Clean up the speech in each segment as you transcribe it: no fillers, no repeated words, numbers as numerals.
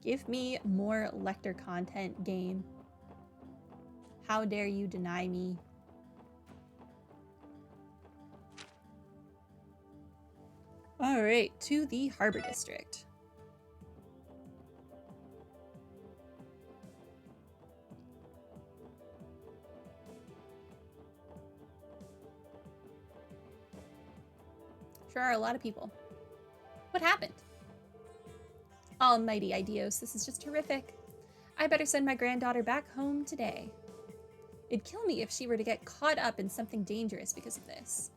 Give me more Lecter content, game. How dare you deny me? Alright, to the Harbor District. Sure are a lot of people. What happened? Almighty Idios, this is just horrific. I better send my granddaughter back home today. It'd kill me if she were to get caught up in something dangerous because of this.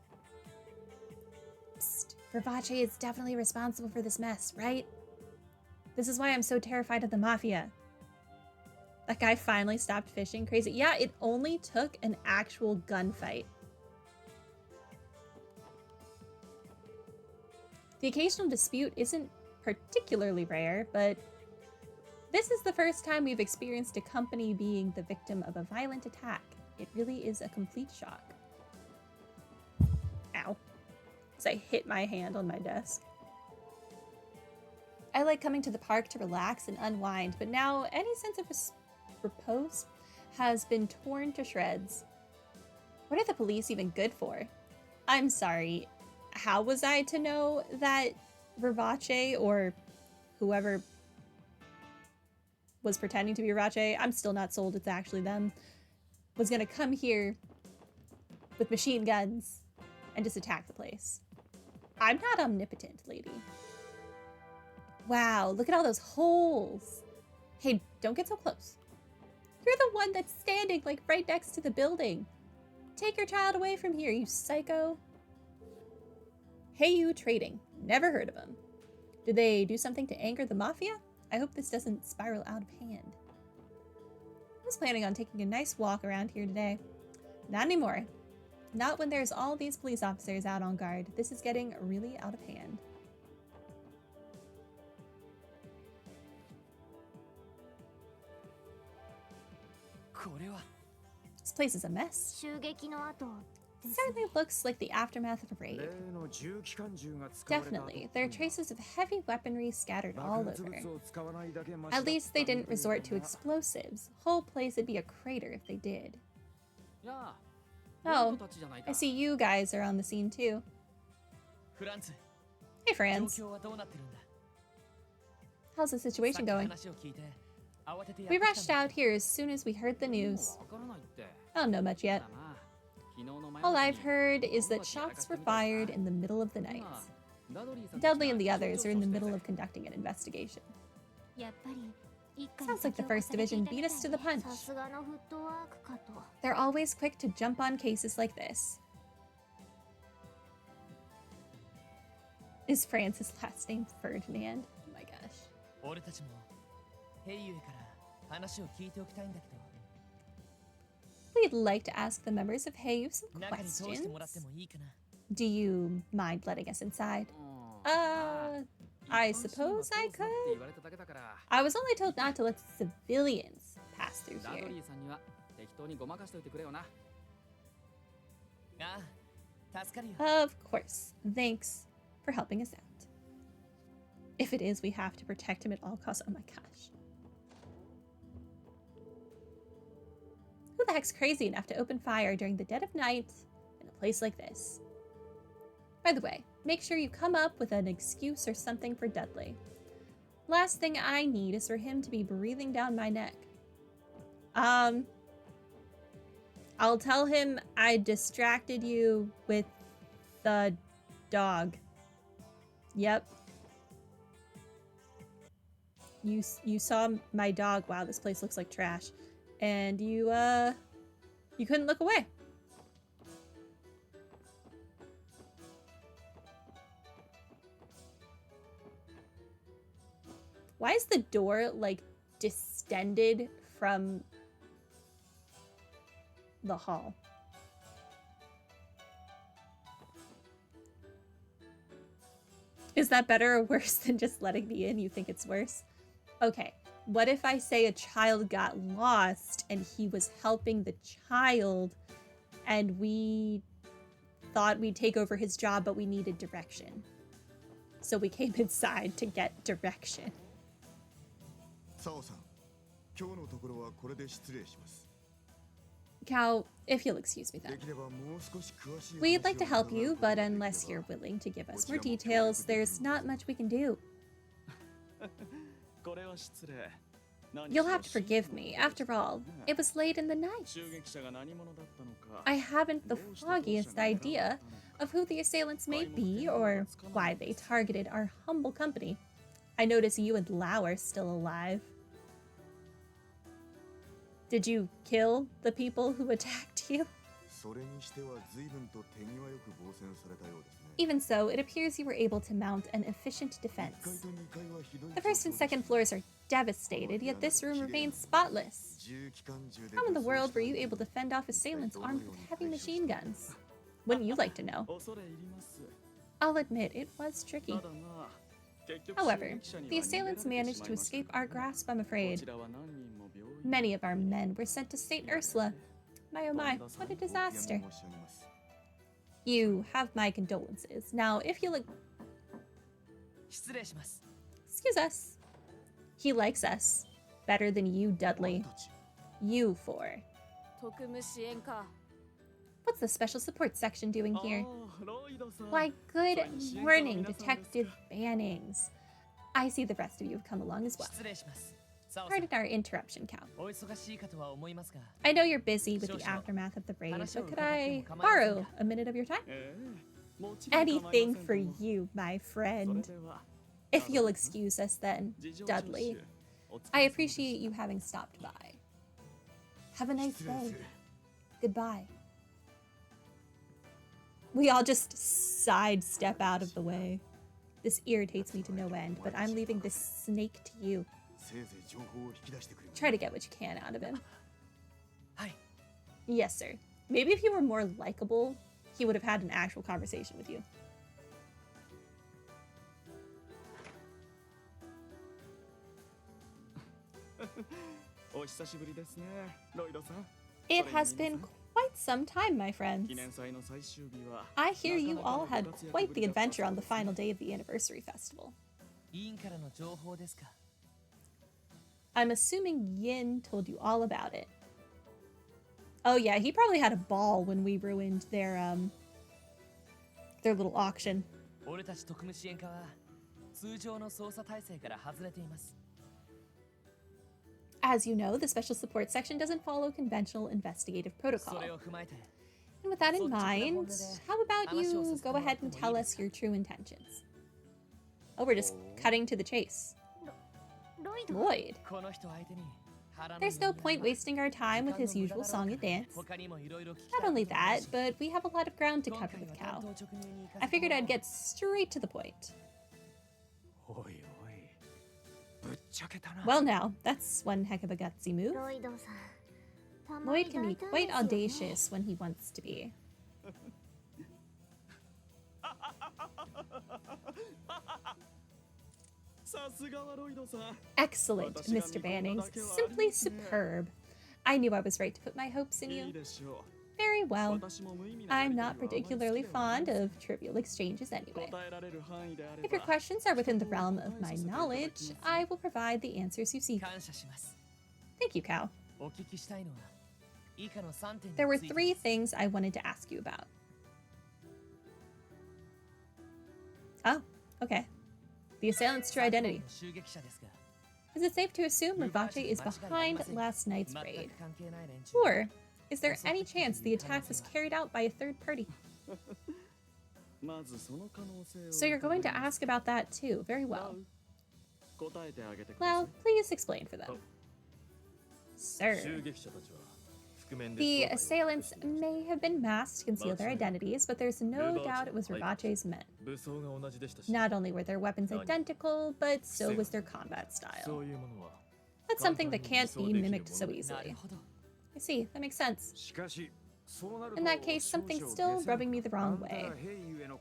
Psst, Vervace is definitely responsible for this mess, right? This is why I'm so terrified of the Mafia. That guy finally stopped fishing. Crazy. Yeah, it only took an actual gunfight. The occasional dispute isn't particularly rare, but this is the first time we've experienced a company being the victim of a violent attack. It really is a complete shock. Ow. As I hit my hand on my desk. I like coming to the park to relax and unwind, but now any sense of repose has been torn to shreds. What are the police even good for? I'm sorry. How was I to know that Vervace or whoever was pretending to be Vervace, I'm still not sold it's actually them, was gonna come here with machine guns and just attack the place? I'm not omnipotent, lady. Wow, look at all those holes. Hey, don't get so close. You're the one that's standing like right next to the building. Take your child away from here, you psycho. Heyu Trading. Never heard of them. Did they do something to anger the Mafia? I hope this doesn't spiral out of hand. I was planning on taking a nice walk around here today. Not anymore. Not when there's all these police officers out on guard. This is getting really out of hand. This place is a mess. Certainly looks like the aftermath of a raid. Definitely, there are traces of heavy weaponry scattered all over. At least they didn't resort to explosives. Whole place would be a crater if they did. Oh, I see you guys are on the scene too. Hey, Franz. How's the situation going? We rushed out here as soon as we heard the news. I don't know much yet. All I've heard is that shots were fired in the middle of the night. Dudley and the others are in the middle of conducting an investigation. Sounds like the 1st Division beat us to the punch. They're always quick to jump on cases like this. Is France's last name Ferdinand? Oh my gosh. We'd like to ask the members of Heyu some questions. Do you mind letting us inside? I suppose I could. I was only told not to let civilians pass through here. Of course. Thanks for helping us out. If it is, we have to protect him at all costs. Oh my gosh. Who the heck's crazy enough to open fire during the dead of night in a place like this? By the way, make sure you come up with an excuse or something for Dudley. Last thing I need is for him to be breathing down my neck. I'll tell him I distracted you with the dog. Yep. You saw my dog. Wow, this place looks like trash. And you couldn't look away. Why is the door, like, distended from the hall? Is that better or worse than just letting me in? You think it's worse? Okay. What if I say a child got lost and he was helping the child and we thought we'd take over his job, but we needed direction? So we came inside to get direction. Cal, if you'll excuse me then. We'd like to help you, but unless you're willing to give us more details, there's not much we can do. You'll have to forgive me. After all, it was late in the night. I haven't the foggiest idea of who the assailants may be or why they targeted our humble company. I notice you and Lau are still alive. Did you kill the people who attacked you? Even so, it appears you were able to mount an efficient defense. The first and second floors are devastated, yet this room remains spotless. How in the world were you able to fend off assailants armed with heavy machine guns? Wouldn't you like to know? I'll admit, it was tricky. However, the assailants managed to escape our grasp, I'm afraid. Many of our men were sent to St. Ursula. My oh my, what a disaster. You have my condolences. Now, if you'll... Excuse us. He likes us. Better than you, Dudley. You four. What's the special support section doing here? Why, good morning, Detective Bannings. I see the rest of you have come along as well. Pardon our interruption, Cal. I know you're busy with the aftermath of the raid, but could I borrow a minute of your time? Anything for you, my friend. If you'll excuse us then, Dudley. I appreciate you having stopped by. Have a nice day. Goodbye. We all just sidestep out of the way. This irritates me to no end, but I'm leaving this snake to you. Try to get what you can out of him. Yes, sir. Maybe if you were more likable, he would have had an actual conversation with you. It has been quite some time, my friends. I hear you all had quite the adventure on the final day of the anniversary festival. I'm assuming Yin told you all about it. Oh yeah, he probably had a ball when we ruined their little auction. As you know, the Special Support Section doesn't follow conventional investigative protocol. And with that in mind, how about you go ahead and tell us your true intentions? Oh, we're just cutting to the chase. Lloyd. There's no point wasting our time with his usual song and dance. Not only that, but we have a lot of ground to cover with Cal. I figured I'd get straight to the point. Well now, that's one heck of a gutsy move. Lloyd can be quite audacious when he wants to be. Excellent, Mr. Bannings. Simply superb. I knew I was right to put my hopes in you. Very well. I'm not particularly fond of trivial exchanges anyway. If your questions are within the realm of my knowledge, I will provide the answers you seek. Thank you, Cal. There were 3 things I wanted to ask you about. Oh, okay. The assailant's true identity. Is it safe to assume Rivache is behind last night's raid? Or is there any chance the attack was carried out by a third party? So you're going to ask about that too. Very well. Well, please explain for them. Sir. The assailants may have been masked to conceal their identities, but there's no doubt it was Rivache's men. Not only were their weapons identical, but so was their combat style. That's something that can't be mimicked so easily. I see, that makes sense. In that case, something's still rubbing me the wrong way.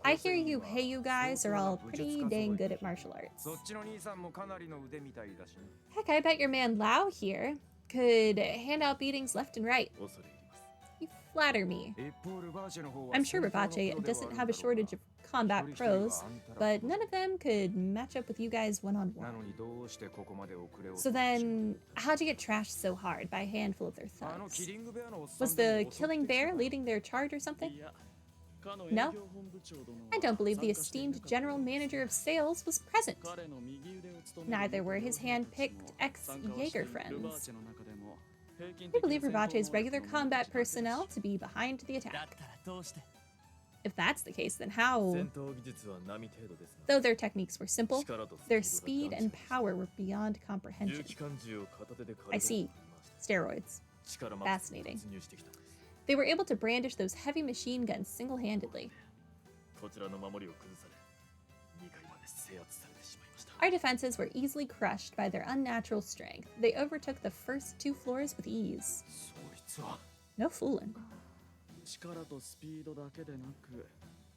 I hear you Heiyu guys are all pretty dang good at martial arts. Heck, I bet your man Lau here could hand out beatings left and right. You flatter me. I'm sure Rivache doesn't have a shortage of combat pros, but none of them could match up with you guys one-on-one. So then, how'd you get trashed so hard by a handful of their thugs? Was the killing bear leading their charge or something? No? I don't believe the esteemed general manager of sales was present. Neither were his hand-picked ex-Jaeger friends. We believe Ribache's regular combat personnel to be behind the attack. If that's the case, then how? Though their techniques were simple, their speed and power were beyond comprehension. I see. Steroids. Fascinating. They were able to brandish those heavy machine guns single-handedly. Our defenses were easily crushed by their unnatural strength. They overtook the first 2 floors with ease. No fooling.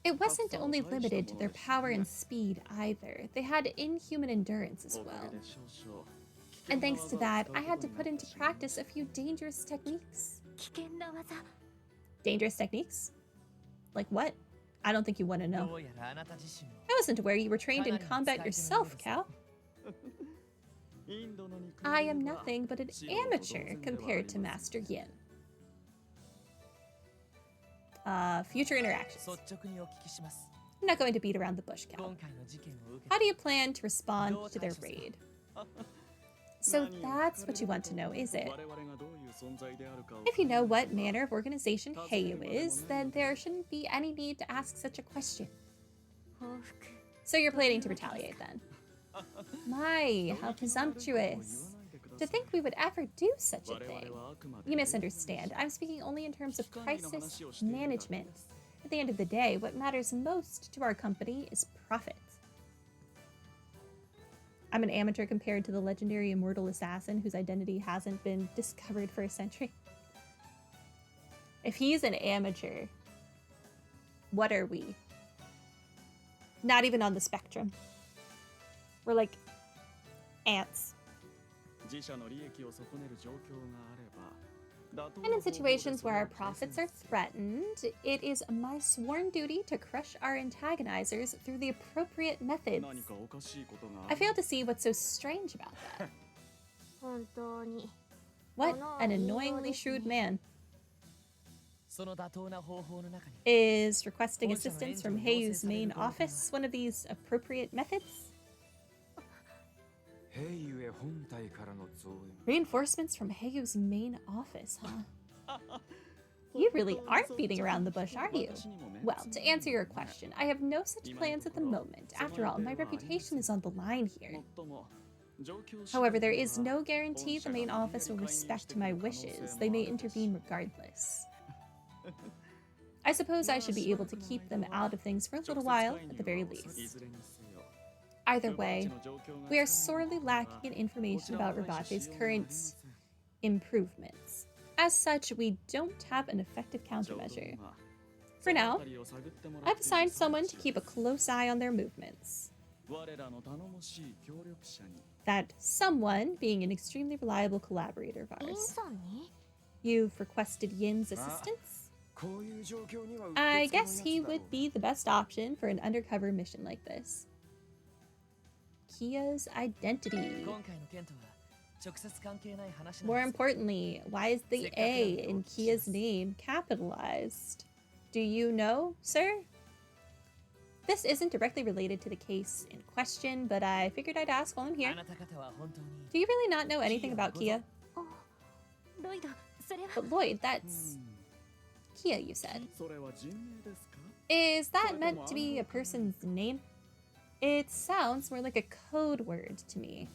It wasn't only limited to their power and speed either. They had inhuman endurance as well. And thanks to that, I had to put into practice a few dangerous techniques. Dangerous techniques? Like what? I don't think you want to know. I wasn't aware you were trained in combat yourself, Cal. I am nothing but an amateur compared to Master Yin. Future interactions. I'm not going to beat around the bush, Cal. How do you plan to respond to their raid? So that's what you want to know, is it? If you know what manner of organization Heiju is, then there shouldn't be any need to ask such a question. So you're planning to retaliate then? My, how presumptuous. To think we would ever do such a thing. You misunderstand. I'm speaking only in terms of crisis management. At the end of the day, what matters most to our company is profit. I'm an amateur compared to the legendary immortal assassin whose identity hasn't been discovered for a century. If he's an amateur, what are we? Not even on the spectrum. We're like ants. And in situations where our profits are threatened, it is my sworn duty to crush our antagonizers through the appropriate methods. I fail to see what's so strange about that. What an annoyingly shrewd man. Is requesting assistance from Heiju's main office one of these appropriate methods? Reinforcements from Heiju's main office, huh? You really aren't beating around the bush, are you? Well, to answer your question, I have no such plans at the moment. After all, my reputation is on the line here. However, there is no guarantee the main office will respect my wishes. They may intervene regardless. I suppose I should be able to keep them out of things for a little while, at the very least. Either way, we are sorely lacking in information about Ribache's current improvements. As such, we don't have an effective countermeasure. For now, I've assigned someone to keep a close eye on their movements. That someone being an extremely reliable collaborator of ours. You've requested Yin's assistance? I guess he would be the best option for an undercover mission like this. Kia's identity. More importantly, why is the A in Kia's name capitalized? Do you know, sir? This isn't directly related to the case in question, but I figured I'd ask while I'm here. Do you really not know anything about Kia? But Lloyd, that's... Kia, you said. Is that meant to be a person's name? It sounds more like a code word to me.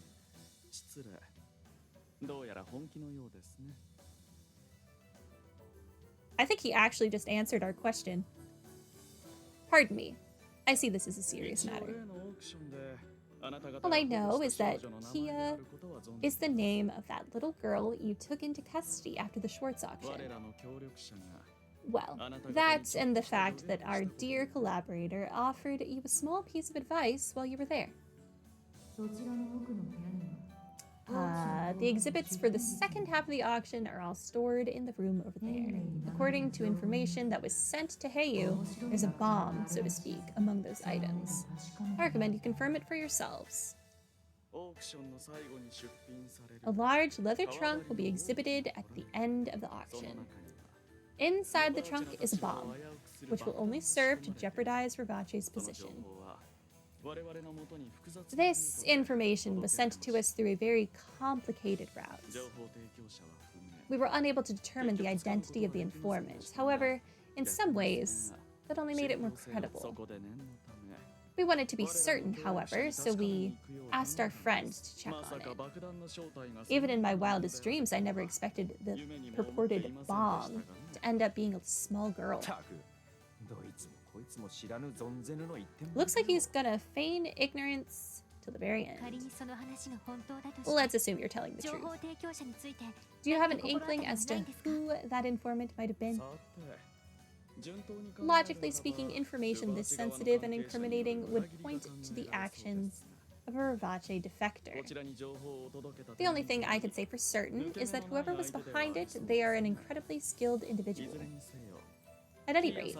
I think he actually just answered our question. Pardon me. I see this as a serious matter. All I know is that Kia is the name of that little girl you took into custody after the Schwartz auction. Well, that and the fact that our dear collaborator offered you a small piece of advice while you were there. The exhibits for the second half of the auction are all stored in the room over there. According to information that was sent to Heiyu, there's a bomb, so to speak, among those items. I recommend you confirm it for yourselves. A large leather trunk will be exhibited at the end of the auction. Inside the trunk is a bomb, which will only serve to jeopardize Rivache's position. This information was sent to us through a very complicated route. We were unable to determine the identity of the informant. However, in some ways, that only made it more credible. We wanted to be certain, however, so we asked our friend to check on it. Even in my wildest dreams, I never expected the purported bomb to end up being a small girl. Looks like he's gonna feign ignorance till the very end. Let's assume you're telling the truth. Do you have an inkling as to who that informant might have been? Logically speaking, information this sensitive and incriminating would point to the actions of a Rivache defector. The only thing I could say for certain is that whoever was behind it, they are an incredibly skilled individual. At any rate,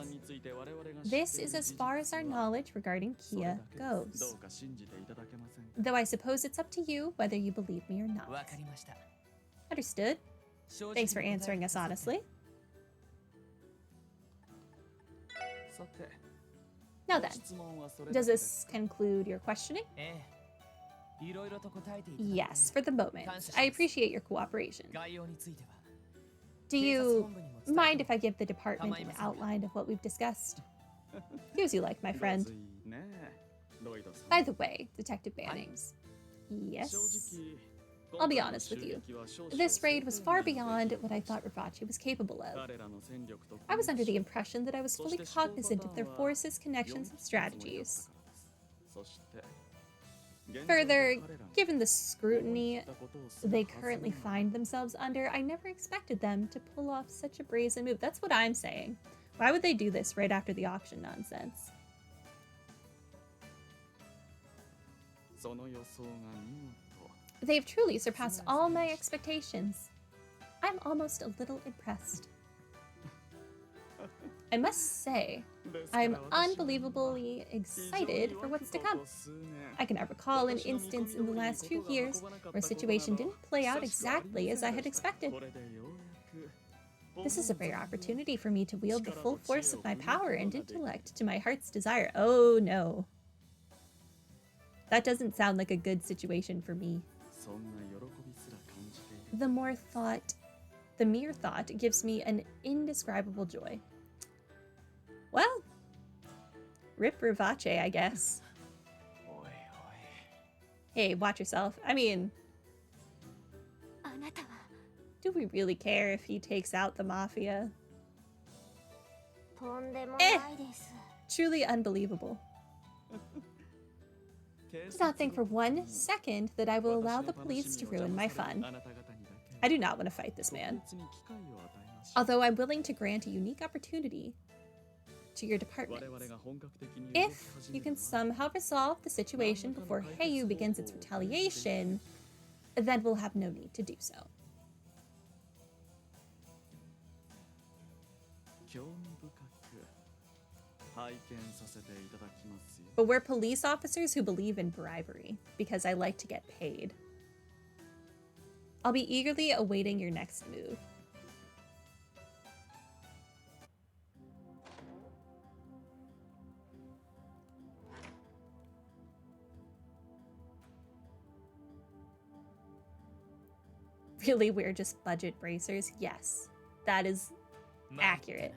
this is as far as our knowledge regarding Kia goes. Though I suppose it's up to you whether you believe me or not. Understood. Thanks for answering us honestly. Now then, does this conclude your questioning? Yes, for the moment. I appreciate your cooperation. Do you mind if I give the department an outline of what we've discussed? Do as you like, my friend. By the way, Detective Bannings. Yes? I'll be honest with you. This raid was far beyond what I thought Rivache was capable of. I was under the impression that I was fully cognizant of their forces, connections, and strategies. Further, given the scrutiny they currently find themselves under, I never expected them to pull off such a brazen move. That's what I'm saying. Why would they do this right after the auction nonsense? They've truly surpassed all my expectations. I'm almost a little impressed. I must say, I'm unbelievably excited for what's to come. I cannot recall an instance in the last few years where a situation didn't play out exactly as I had expected. This is a rare opportunity for me to wield the full force of my power and intellect to my heart's desire. Oh no. That doesn't sound like a good situation for me. The mere thought gives me an indescribable joy. Well, rip Rivache, I guess. Hey, watch yourself. I mean, do we really care if he takes out the Mafia? Truly unbelievable. Do not think for 1 second that I will allow the police to ruin my fun. I do not want to fight this man. Although I'm willing to grant a unique opportunity to your department. If you can somehow resolve the situation before Heiyu begins its retaliation, then we'll have no need to do so. But we're police officers who believe in bribery, because I like to get paid. I'll be eagerly awaiting your next move. Really, we're just budget bracers? Yes, that is accurate.